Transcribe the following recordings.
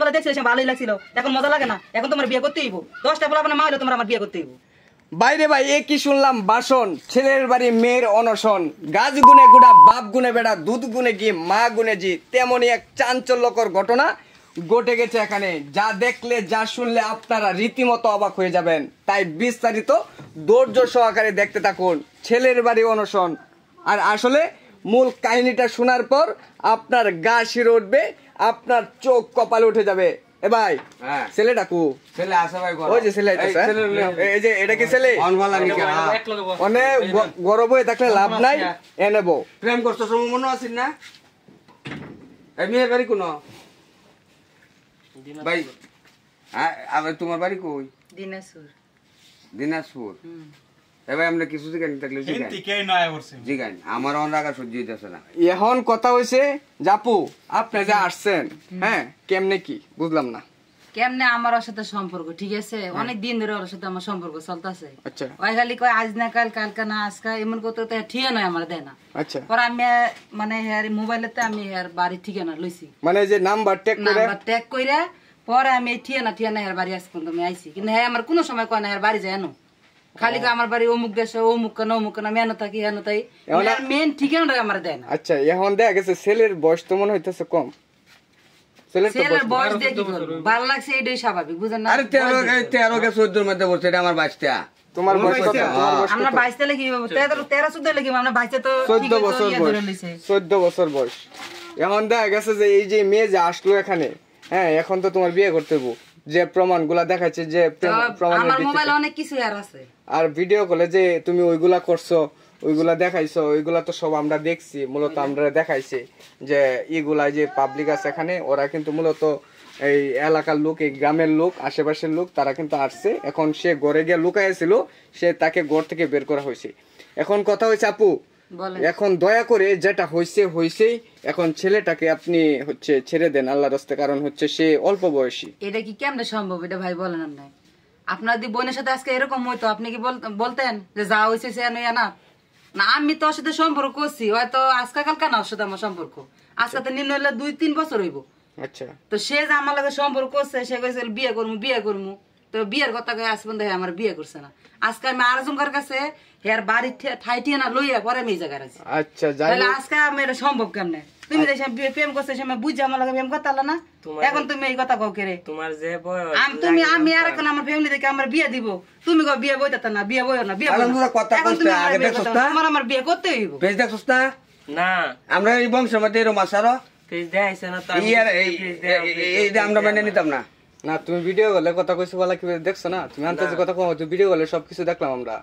বলে দেখছিস ভালোই লাগছিল, এখন মজা লাগে না? এখন তোমার বিয়ে করতে হইব। 10টা বলে আপনার মা হলে তোমার আমার বিয়ে করতে হইব। বাইরে ভাই এ কি শুনলাম বাসন, ছেলের বাড়ি মেয়ের অনশন, গাছ গুনে গুড়া বাপ গুনে বেড়া, দুধ গুনে কি মা গুনে জি, তেমনই এক চাঞ্চল্যকর ঘটনা ঘটে গেছে এখানে। যা দেখলে যা শুনলে আপনারা রীতিমতো অবাক হয়ে যাবেন, তাই বিস্তারিত ধৈর্য সহকারে দেখতে থাকুন। ছেলের বাড়ি অনশন, আর আসলে মূল কাহিনীটা শোনার পর আপনার গা শিরে উঠবে, আপনার চোখ কপালে উঠে যাবে। এ ভাই ছেলেটা কু ছেলে আছে ভাই, ওই যে ছেলে এই যে এটা কি ছেলে অনেক গরব হয়ে থাকলে লাভ নাই, এ নেব। প্রেম করছো সময় মনে আছিস না? এই মেয়ের বাড়ি কোন ভাই? আবার তোমার বাড়ি কই? দিনাজপুর। দিনাজপুর। এবার আমরা কিছু জিগান থাকলে জিগান, আমার রাগা সহ্য হইতেছে না। এখন কথা হয়েছে জাপু, আপনি যে আসছেন, হ্যাঁ কেমনে কি বুঝলাম না। কেমনে আমার ওর সাথে সম্পর্ক ঠিক আছে, অনেক দিন ধরে ওর সাথে আমার সম্পর্ক চলতেছে। আচ্ছা ওই খালি কয় আজ না কাল, কালকা না আজকা, এমন করতে তো ঠিক নয় আমার দেয় না। আচ্ছা পরে আমি মানে হের মোবাইলেতে আমি হের বাড়ির ঠিকানা লইছি, মানে যে নাম্বার ট্যাগ করে নাম্বার ট্যাগ কইরা পরে আমি ঠিকানা হের বাড়ি আজ পর্যন্ত আমি আইছি, কিন্তু হ্যাঁ আমার কোনো সময় কয় না হের বাড়ি যায় না। খালি আমার বাড়ি অমুক দেশে, অমুক কেন অমুক কেন, আমি এনে থাকি হেন তাই, মেন ঠিকানা আমার দেয় না। আচ্ছা এখন দেখা গেছে ছেলের বয়স তো মনে হইতেছে কম, ছেলের বয়স দিয়ে কি করবো, ভালো লাগছে এটাই স্বাভাবিক, বুঝেন না? আরে 13 কে 14 মধ্যে বলছে, এটা আমার বাচ্চা। তোমার বয়স কত? আমরা 22 তে লাগি 13-14 লাগি, আমরা 22 তো 14 বছর বয়স, 14 বছর বয়স। এখন দেখা গেছে যে এই যে মেয়ে যে আসলো এখানে, হ্যাঁ এখন তো তোমার বিয়ে করতে হইব, যে প্রমাণগুলা দেখাচ্ছে, যে আমার মোবাইলে অনেক কিছু আর আছে, আর ভিডিও কলে যে তুমি ওইগুলা করছো, ওইগুলা দেখাইছো, ওইগুলা তো সব আমরা দেখছি। মূলত আমরা দেখাইছি যে এগুলা যে পাবলিক আছে এখানে, ওরা কিন্তু মূলত এই এলাকার লোক, এই গ্রামের লোক, আশেপাশের লোক, তারা কিন্তু আসছে। এখন সে ঘরে গিয়ে লুকাইছিল, সে তাকে ঘর থেকে বের করা হয়েছে। এখন কথা হয়েছে আপু, এখন দয়া করে যেটা হয়েছেই, এখন ছেলেটাকে আপনি হচ্ছে ছেড়ে দেন আল্লাহর রাস্তায়, কারণ হচ্ছে সে অল্প বয়সী। এটা কি কেমনে সম্ভব এটা ভাই বলেন? না আপনার যদি বোনের সাথে আজকে এরকম হইতো, আপনি কি বলতেন যে যা হয়েছে সে নইয়া না? না আমি তো ওর সাথে সম্পর্ক করছি, হয়তো আজকে কালকা না ওর সাথে আমার সম্পর্ক, আজকে তো নিম্ন হইলে 2-3 বছর হইব। আচ্ছা তো সে যে আমার লগে সম্পর্ক করছে, সে কইছিল বিয়ে করবো, তো বিয়ের কথা কয়ে আজ পর্যন্ত আমার বিয়ে করছে না। আজকে আমি আরেকজনের কাছে হের বাড়ির ঠাইটিয়ে না লইয়া পরে আমি এই জায়গায় আছি। আচ্ছা তাহলে আজকে আমি এটা সম্ভব কেমনে? তুমি যে প্রেম করছো সে বুঝে আমার লগে প্রেম করতে না, এখন তুমি এই কথা কও কেরে? তোমার যে বয়স আমি আর এখন আমার ফ্যামিলি থেকে আমার বিয়ে দিব, তুমি কও বিয়ে বইতা না, বিয়ে বইও না, বিয়ে তোমার আমার বিয়ে করতে হইব। পেজ দেখছস না? না আমরা এই বংশের মধ্যে এরকম আসারো পেজ দেখাইছে না তো, এই আমরা মেনে নিতাম না। না তুমি ভিডিও কলে কথা কইছো বলা কি দেখছো না? তুমি আনতেছো কথা কম, তুমি ভিডিও কলে সবকিছু দেখলাম আমরা।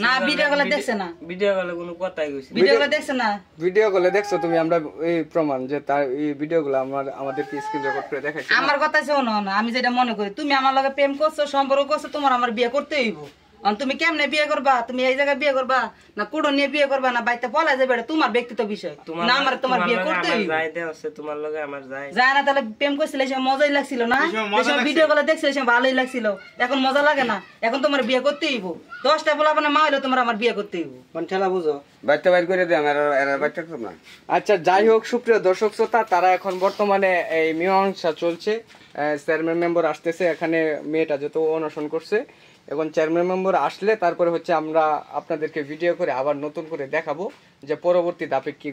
না ভিডিও কলে দেখছ না, ভিডিও কলে কোনো কথাই কইছি, ভিডিও কলে দেখছ না, ভিডিও কলে দেখছো তুমি, আমরা এই প্রমাণ যে তার এই ভিডিওগুলো আমাদেরকে স্ক্রিন রেকর্ড করে দেখাইছো। আমার কথা শোনো না, আমি যেটা মনে করি, তুমি আমার লগে প্রেম করছো, সম্পর্ক করছো, তোমার আমার বিয়ে করতে হইব। তুমি কেমনে বিয়ে করবা? তুমি এই জায়গায় বিয়ে করবা না কোড়ো নিয়ে বিয়ে করবা না বাইতে পলা যাবে, এটা তোমার ব্যক্তিগত বিষয় না, আমার তোমার বিয়ে করতে হইব। যাই দেওছে তোমার লগে আমার যাই যায় না, তাহলে প্রেম করছিলে সে মজাই লাগছিল না, এসব ভিডিও গুলো দেখছিলে সে ভালোই লাগছিল, এখন মজা লাগে না? এখন তোমার বিয়ে করতে হইব। 10টা বলা মানে মা হইলো তোমার আমার বিয়ে করতে হইব। কোন ঠেলা বুঝো বাচ্চা বাইর করে দে, আমার বাচ্চা করব না। আচ্ছা যাই হোক, সুপ্রিয় দর্শক শ্রোতা, তারা এখন বর্তমানে এই মীমাংসা চলছে, চেয়ারম্যান মেম্বার আসতেছে এখানে, মেয়েটা যত অনশন করছে, এখন চেয়ারম্যান মেম্বার আসলে তারপরে হচ্ছে আমরা আপনাদেরকে ভিডিও করে আবার নতুন করে দেখাবো যে পরবর্তী ধাপে কি